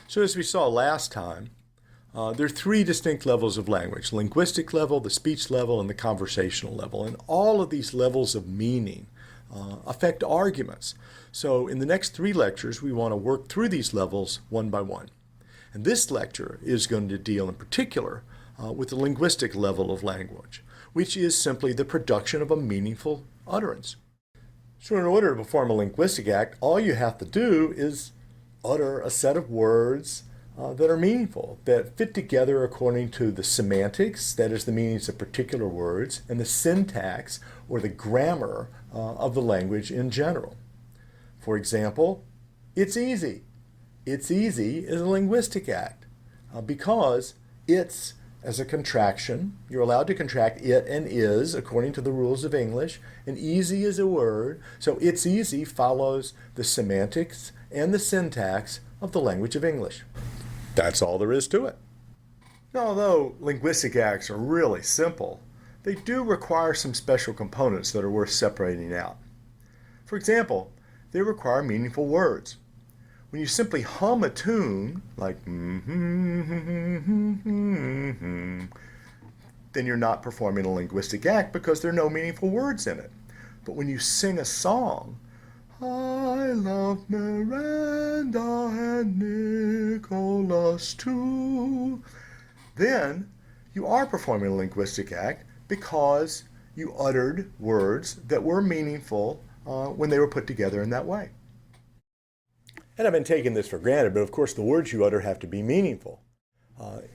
So as we saw last time, there are three distinct levels of language: linguistic level, the speech level, and the conversational level. And all of these levels of meaning affect arguments. So in the next three lectures, we want to work through these levels one by one. And this lecture is going to deal in particular with the linguistic level of language, which is simply the production of a meaningful utterance. So in order to perform a linguistic act, all you have to do is utter a set of words that are meaningful, that fit together according to the semantics, that is the meanings of particular words, and the syntax or the grammar of the language in general. For example, it's easy. It's easy is a linguistic act because it's, as a contraction, you're allowed to contract it and is according to the rules of English, and easy is a word, so it's easy follows the semantics and the syntax of the language of English. That's all there is to it. Now, although linguistic acts are really simple, they do require some special components that are worth separating out. For example, they require meaningful words. When you simply hum a tune, like then you're not performing a linguistic act because there are no meaningful words in it. But when you sing a song, I love Miranda and Nicholas too, then you are performing a linguistic act because you uttered words that were meaningful when they were put together in that way. And I've been taking this for granted, but of course the words you utter have to be meaningful.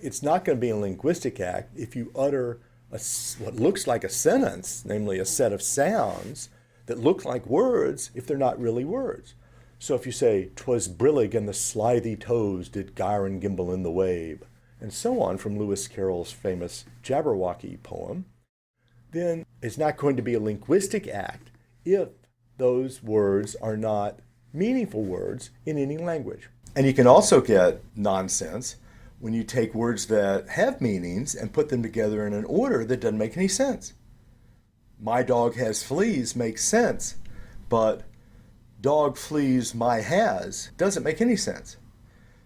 It's not going to be a linguistic act if you utter what looks like a sentence, namely a set of sounds, that look like words if they're not really words. So if you say, "'Twas brillig and the slithy toes did gyre and gimble in the wabe," and so on from Lewis Carroll's famous Jabberwocky poem, then it's not going to be a linguistic act if those words are not meaningful words in any language. And you can also get nonsense when you take words that have meanings and put them together in an order that doesn't make any sense. My dog has fleas makes sense, but dog fleas my has doesn't make any sense.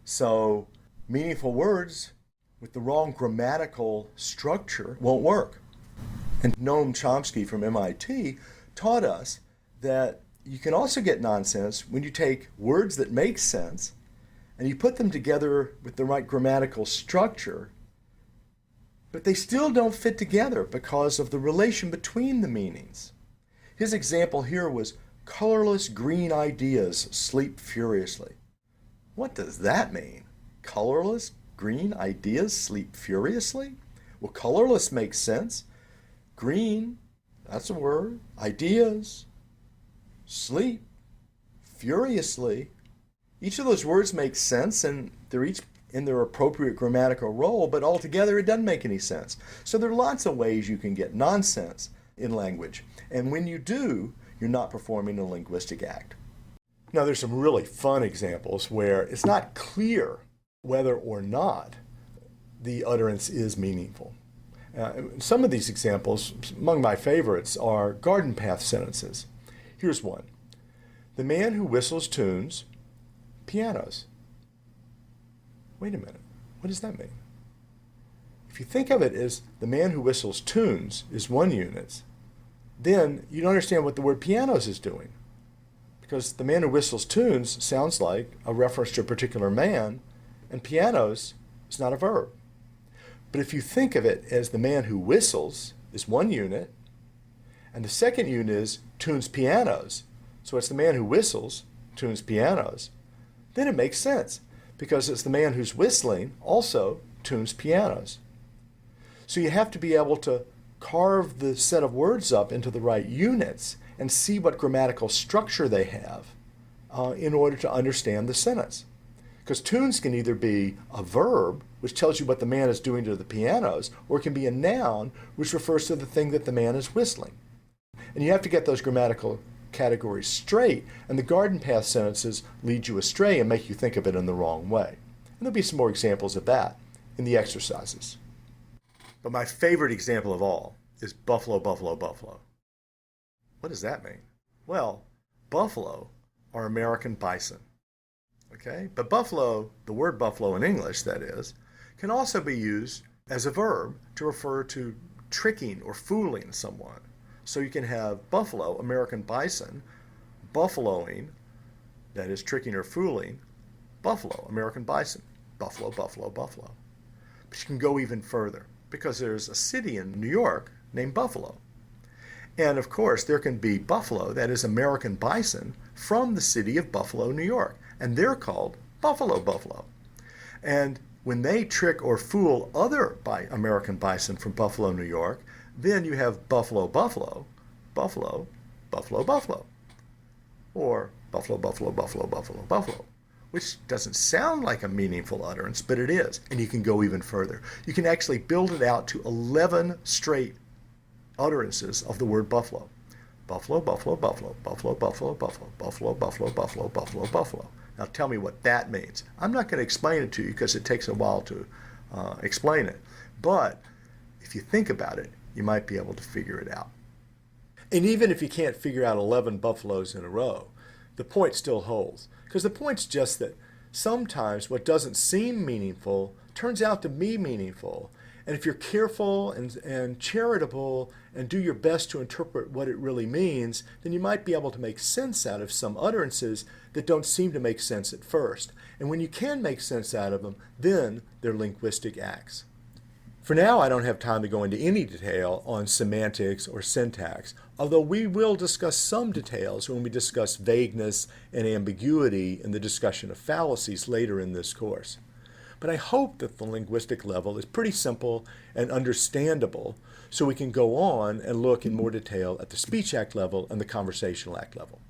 So meaningful words with the wrong grammatical structure won't work. And Noam Chomsky from MIT taught us that you can also get nonsense when you take words that make sense and you put them together with the right grammatical structure, but they still don't fit together because of the relation between the meanings. His example here was, colorless green ideas sleep furiously. What does that mean? Colorless green ideas sleep furiously? Well, colorless makes sense. Green, that's a word. Ideas, sleep, furiously. Each of those words makes sense, and they're each in their appropriate grammatical role, but altogether it doesn't make any sense. So there are lots of ways you can get nonsense in language. And when you do, you're not performing a linguistic act. Now there's some really fun examples where it's not clear whether or not the utterance is meaningful. Some of these examples, among my favorites, are garden path sentences. Here's one. The man who whistles tunes pianos. Wait a minute, what does that mean? If you think of it as the man who whistles tunes is one unit, then you don't understand what the word pianos is doing. Because the man who whistles tunes sounds like a reference to a particular man, and pianos is not a verb. But if you think of it as the man who whistles is one unit, and the second unit is tunes pianos, so it's the man who whistles tunes pianos, then it makes sense, because it's the man who's whistling also tunes pianos. So you have to be able to carve the set of words up into the right units and see what grammatical structure they have in order to understand the sentence. Because tunes can either be a verb, which tells you what the man is doing to the pianos, or it can be a noun, which refers to the thing that the man is whistling. And you have to get those grammatical categories straight, and the garden path sentences lead you astray and make you think of it in the wrong way. And there'll be some more examples of that in the exercises. But my favorite example of all is buffalo, buffalo, buffalo. What does that mean? Well, buffalo are American bison. Okay? But buffalo, the word buffalo in English, that is, can also be used as a verb to refer to tricking or fooling someone. So you can have buffalo, American bison, buffaloing, that is tricking or fooling, buffalo, American bison, buffalo, buffalo, buffalo. But you can go even further because there's a city in New York named Buffalo. And of course, there can be buffalo, that is American bison, from the city of Buffalo, New York. And they're called buffalo buffalo. And when they trick or fool other American bison from Buffalo, New York, then you have buffalo buffalo, buffalo, buffalo buffalo, or buffalo buffalo buffalo buffalo buffalo, which doesn't sound like a meaningful utterance, but it is. And you can go even further. You can actually build it out to 11 straight utterances of the word buffalo. Buffalo, buffalo, buffalo, buffalo, buffalo, buffalo, buffalo, buffalo, buffalo, buffalo, buffalo. Now tell me what that means. I'm not going to explain it to you because it takes a while to explain it. But if you think about it, you might be able to figure it out. And even if you can't figure out 11 buffaloes in a row, the point still holds. Because the point's just that sometimes what doesn't seem meaningful turns out to be meaningful. And if you're careful and charitable and do your best to interpret what it really means, then you might be able to make sense out of some utterances that don't seem to make sense at first. And when you can make sense out of them, then they're linguistic acts. For now, I don't have time to go into any detail on semantics or syntax, although we will discuss some details when we discuss vagueness and ambiguity in the discussion of fallacies later in this course. But I hope that the linguistic level is pretty simple and understandable, so we can go on and look in more detail at the speech act level and the conversational act level.